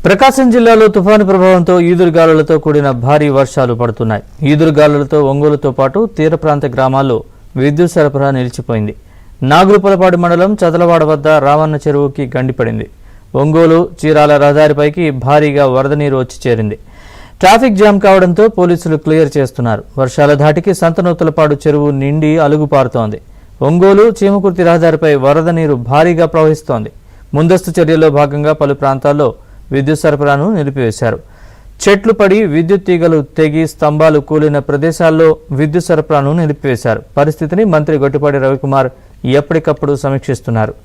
ప్రకాశం జిల్లాలో తుఫాను ప్రభావంతో ఈదురుగాలులతో కూడిన భారీ వర్షాలు పడుతున్నాయి. ఈదురుగాలులతో ఒంగోలుతో పాటు తీర ప్రాంత గ్రామాల్లో విద్యుత్ సరఫరా నిలిచిపోయింది. నాగులపలపాడు మండలం చదలవాడ వద్ద రావన్న చెరువుకి గండిపడింది. ఒంగోలు చీరాల రహదారిపైకి భారీగా వరద నీరు వచ్చి చేరింది. ట్రాఫిక్ జామ్ కావడంతో పోలీసులు క్లియర్ చేస్తున్నారు. వర్షాల ధాటికి సంతనూతలపాడు చెరువు నిండి అలుగుపారుతోంది. ఒంగోలు చీమకుర్తి రహదారిపై వరద నీరు భారీగా ప్రవహిస్తోంది. ముందస్తు చర్యల్లో భాగంగా పలు ప్రాంతాల్లో విద్యుత్ సరఫరాను నిలిపివేశారు. చెట్లు పడి విద్యుత్ తీగలు తెగి స్తంభాలు కూలిన ప్రదేశాల్లో విద్యుత్ సరఫరాను నిలిపివేశారు. పరిస్థితిని మంత్రి గొట్టిపాటి రవికుమార్ ఎప్పటికప్పుడు సమీక్షిస్తున్నారు.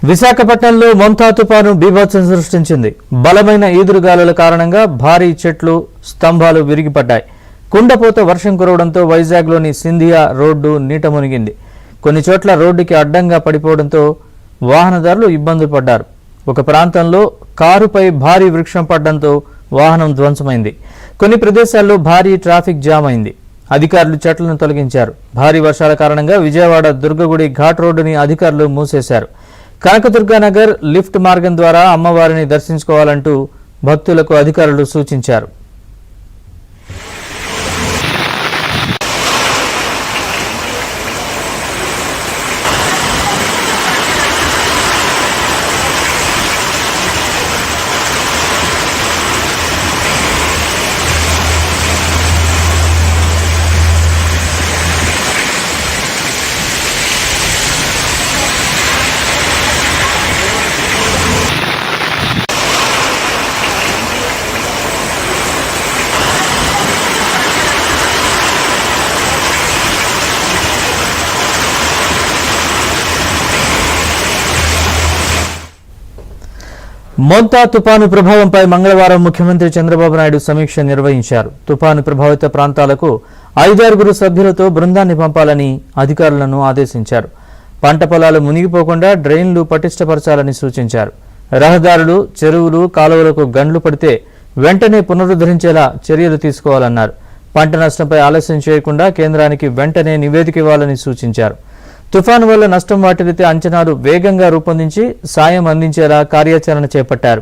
విశాఖపట్నంలో మొంతా తుపాను బీభత్సం సృష్టించింది. బలమైన ఈదురుగాలుల కారణంగా భారీ చెట్లు స్తంభాలు విరిగిపడ్డాయి. కుండపోత వర్షం కురవడంతో వైజాగ్లోని సింధియా రోడ్డు నీట మునిగింది. కొన్ని చోట్ల రోడ్డుకి అడ్డంగా పడిపోవడంతో వాహనదారులు ఇబ్బందులు పడ్డారు. ఒక ప్రాంతంలో కారుపై భారీ వృక్షం పడడంతో వాహనం ధ్వంసమైంది. కొన్ని ప్రదేశాల్లో భారీ ట్రాఫిక్ జామ్ అయింది. అధికారులు చెట్లను తొలగించారు. భారీ వర్షాల కారణంగా విజయవాడ దుర్గగుడి ఘాట్ రోడ్డుని అధికారులు మూసేశారు. కనకదుర్గానగర్ లిఫ్ట్ మార్గం ద్వారా అమ్మవారిని దర్శించుకోవాలంటూ భక్తులకు అధికారులు సూచించారు. మొంతా తుపాను ప్రభావంపై మంగళవారం ముఖ్యమంత్రి చంద్రబాబు నాయుడు సమీక్ష నిర్వహించారు. తుపాను ప్రభావిత ప్రాంతాలకు 5-6 సభ్యులతో బృందాన్ని పంపాలని అధికారులను ఆదేశించారు. పంట పొలాలు మునిగిపోకుండా డ్రైన్లు పటిష్టపరచాలని సూచించారు. రహదారులు, చెరువులు, కాలువలకు గండ్లు పడితే వెంటనే పునరుద్ధరించేలా చర్యలు తీసుకోవాలన్నారు. పంట నష్టంపై ఆలస్యం చేయకుండా కేంద్రానికి వెంటనే నివేదిక ఇవ్వాలని సూచించారు. తుఫాను వల్ల నష్టం వాటిల్లితే అంచనాలు వేగంగా రూపొందించి సాయం అందించేలా కార్యాచరణ చేపట్టారు.